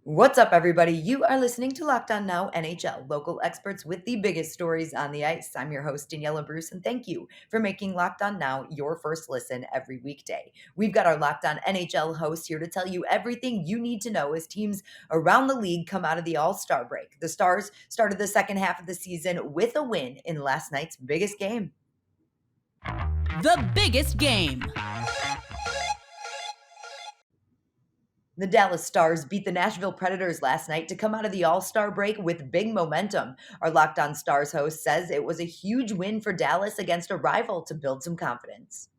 What's up, everybody? You are listening to Locked On Now NHL, local experts with the biggest stories on the ice. I'm your host, Daniella Bruce, and thank you for making Locked On Now your first listen every weekday. We've got our Locked On NHL host here to tell you everything you need to know as teams around the league come out of the All-Star break. The Stars started the second half of the season with a win in last night's biggest game. The biggest game. The Dallas Stars beat the Nashville Predators last night to come out of the All-Star break with big momentum. Our Locked On Stars host says it was a huge win for Dallas against a rival to build some confidence.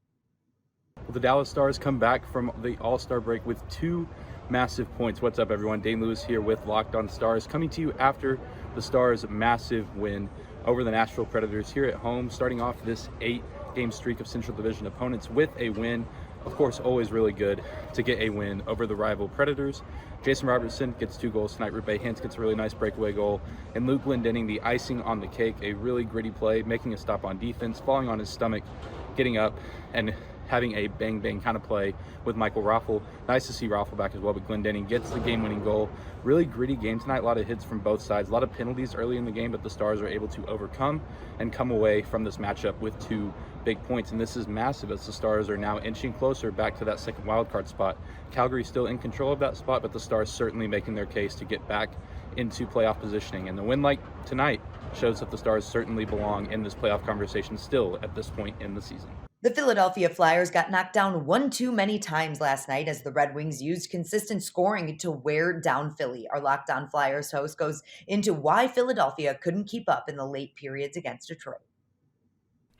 Well, the Dallas Stars come back from the All-Star break with two massive points. What's up, everyone? Dane Lewis here with Locked On Stars, coming to you after the Stars' massive win over the Nashville Predators here at home, starting off this 8-game streak of Central Division opponents with a win. Of course, always really good to get a win over the rival Predators. Jason Robertson gets 2 goals tonight. Roope Hintz gets a really nice breakaway goal. And Luke Glendening, the icing on the cake, a really gritty play, making a stop on defense, falling on his stomach, getting up, and having a bang-bang kind of play with Michael Raffl. Nice to see Raffl back as well, but Glendening gets the game-winning goal. Really gritty game tonight. A lot of hits from both sides. A lot of penalties early in the game, but the Stars are able to overcome and come away from this matchup with 2 big points. And this is massive as the Stars are now inching closer back to that second wildcard spot. Calgary still in control of that spot, but the Stars certainly making their case to get back into playoff positioning. And the win like tonight shows that the Stars certainly belong in this playoff conversation still at this point in the season. The Philadelphia Flyers got knocked down one too many times last night as the Red Wings used consistent scoring to wear down Philly. Our Locked On Flyers host goes into why Philadelphia couldn't keep up in the late periods against Detroit.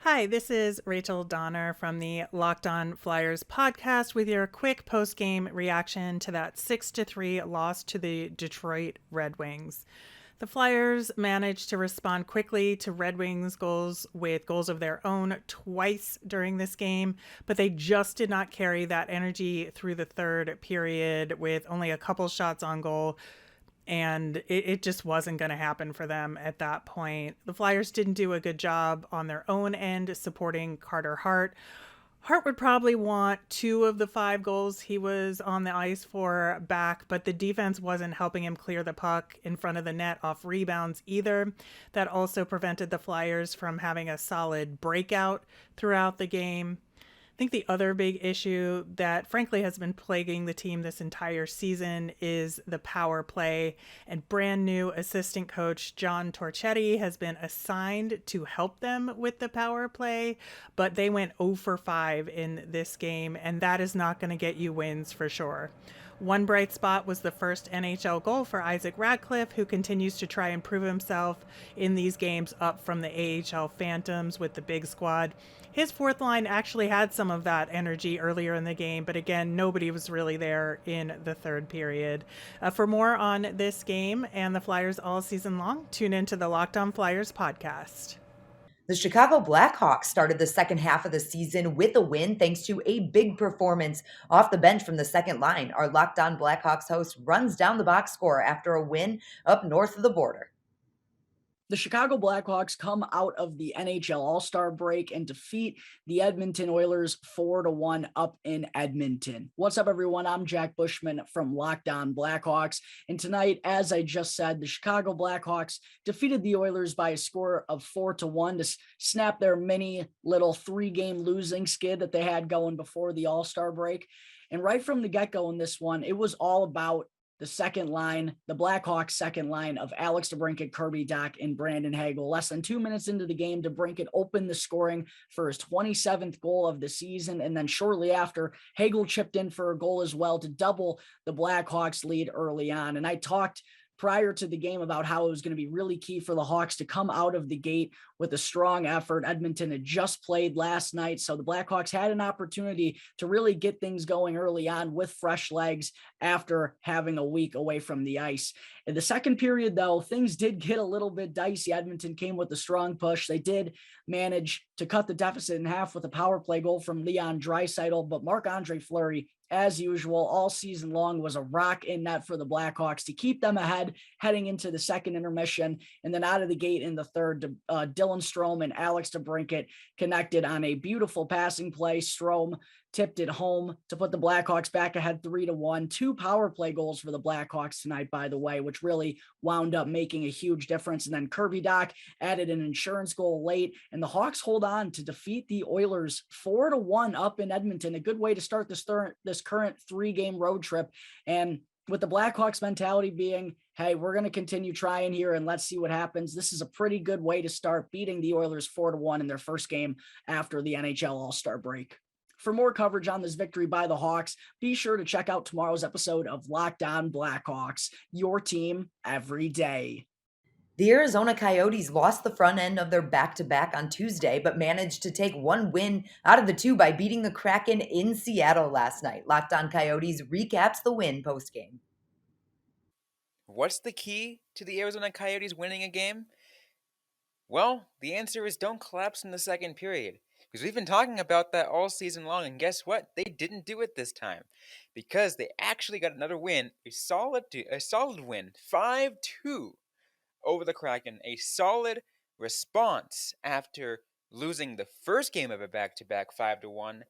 Hi, this is Rachel Donner from the Locked On Flyers podcast with your quick post-game reaction to that 6-3 loss to the Detroit Red Wings. The Flyers managed to respond quickly to Red Wings goals with goals of their own twice during this game, but they just did not carry that energy through the third period with only a couple shots on goal, and it just wasn't going to happen for them at that point. The Flyers didn't do a good job on their own end supporting Carter Hart. Hart would probably want 2 of the 5 goals he was on the ice for back, but the defense wasn't helping him clear the puck in front of the net off rebounds either. That also prevented the Flyers from having a solid breakout throughout the game. I think the other big issue that frankly has been plaguing the team this entire season is the power play, and brand new assistant coach John Torchetti has been assigned to help them with the power play, but they went 0 for 5 in this game, and that is not going to get you wins for sure. One bright spot was the first NHL goal for Isaac Radcliffe, who continues to try and prove himself in these games up from the AHL Phantoms with the big squad. His fourth line actually had some of that energy earlier in the game, but again, nobody was really there in the third period. For more on this game and the Flyers all season long, tune into the Locked On Flyers podcast. The Chicago Blackhawks started the second half of the season with a win thanks to a big performance off the bench from the second line. Our Locked On Blackhawks host runs down the box score after a win up north of the border. The Chicago Blackhawks come out of the NHL All-Star break and defeat the Edmonton Oilers 4-1 up in Edmonton. What's up, everyone? I'm Jack Bushman from Locked On Blackhawks. And tonight, as I just said, the Chicago Blackhawks defeated the Oilers by a score of 4-1 to snap their mini little 3-game losing skid that they had going before the All-Star break. And right from the get-go in this one, it was all about the second line, the Blackhawks second line of Alex DeBrincat, Kirby Dach, and Brandon Hagel. Less than 2 minutes into the game, DeBrincat opened the scoring for his 27th goal of the season. And then shortly after, Hagel chipped in for a goal as well to double the Blackhawks lead early on. And I talked prior to the game about how it was going to be really key for the Hawks to come out of the gate with a strong effort. Edmonton had just played last night, so the Blackhawks had an opportunity to really get things going early on with fresh legs after having a week away from the ice. In the second period, though, things did get a little bit dicey. Edmonton came with a strong push. They did manage to cut the deficit in half with a power play goal from Leon Draisaitl, but Marc-Andre Fleury, as usual, all season long, was a rock in net for the Blackhawks to keep them ahead heading into the second intermission. And then out of the gate in the third, Dylan Strome and Alex DeBrincat connected on a beautiful passing play. Strome tipped it home to put the Blackhawks back ahead 3-1. 2 power play goals for the Blackhawks tonight, by the way, which really wound up making a huge difference. And then Kirby Dach added an insurance goal late, and the Hawks hold on to defeat the Oilers 4-1 up in Edmonton. A good way to start this current 3-game road trip. And with the Blackhawks mentality being, hey, we're going to continue trying here and let's see what happens. This is a pretty good way to start beating the Oilers 4-1 in their first game after the NHL All-Star break. For more coverage on this victory by the Hawks, be sure to check out tomorrow's episode of Locked On Blackhawks, your team every day. The Arizona Coyotes lost the front end of their back-to-back on Tuesday, but managed to take one win out of the two by beating the Kraken in Seattle last night. Locked On Coyotes recaps the win post-game. What's the key to the Arizona Coyotes winning a game? Well, the answer is don't collapse in the second period. Because we've been talking about that all season long, and guess what? They didn't do it this time. Because they actually got another win, a solid win, 5-2 over the Kraken. A solid response after losing the first game of a back-to-back 5-1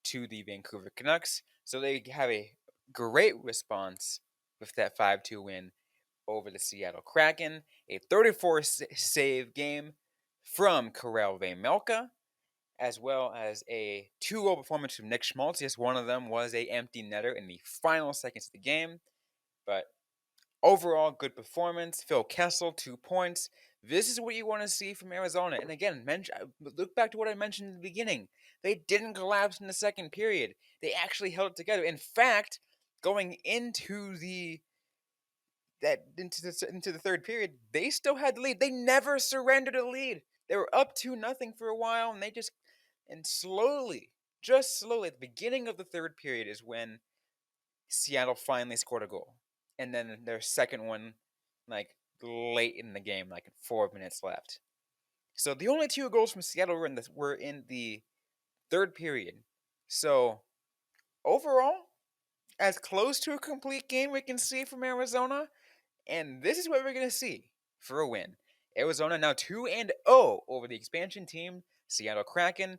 to the Vancouver Canucks. So they have a great response with that 5-2 win over the Seattle Kraken. A 34-save game from Karel Vejmelka, as well as a 2-goal performance from Nick Schmaltz. Yes, one of them was a empty netter in the final seconds of the game. But overall, good performance. Phil Kessel, 2 points. This is what you want to see from Arizona. And again, look back to what I mentioned in the beginning. They didn't collapse in the second period. They actually held it together. In fact, going into the third period, they still had the lead. They never surrendered a lead. They were up 2-0 for a while, and slowly, just slowly, at the beginning of the third period is when Seattle finally scored a goal. And then their second one, like, late in the game, like 4 minutes left. So the only 2 goals from Seattle were in the third period. So overall, as close to a complete game we can see from Arizona. And this is what we're going to see for a win. Arizona now 2-0 over the expansion team, Seattle Kraken.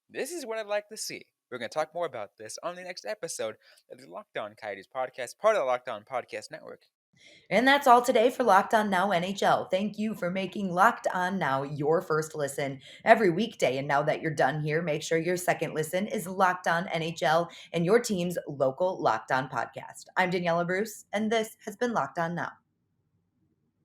This is what I'd like to see. We're going to talk more about this on the next episode of the Locked On Coyotes podcast, part of the Locked On Podcast Network. And that's all today for Locked On Now NHL. Thank you for making Locked On Now your first listen every weekday. And now that you're done here, make sure your second listen is Locked On NHL and your team's local Locked On podcast. I'm Daniella Bruce, and this has been Locked On Now.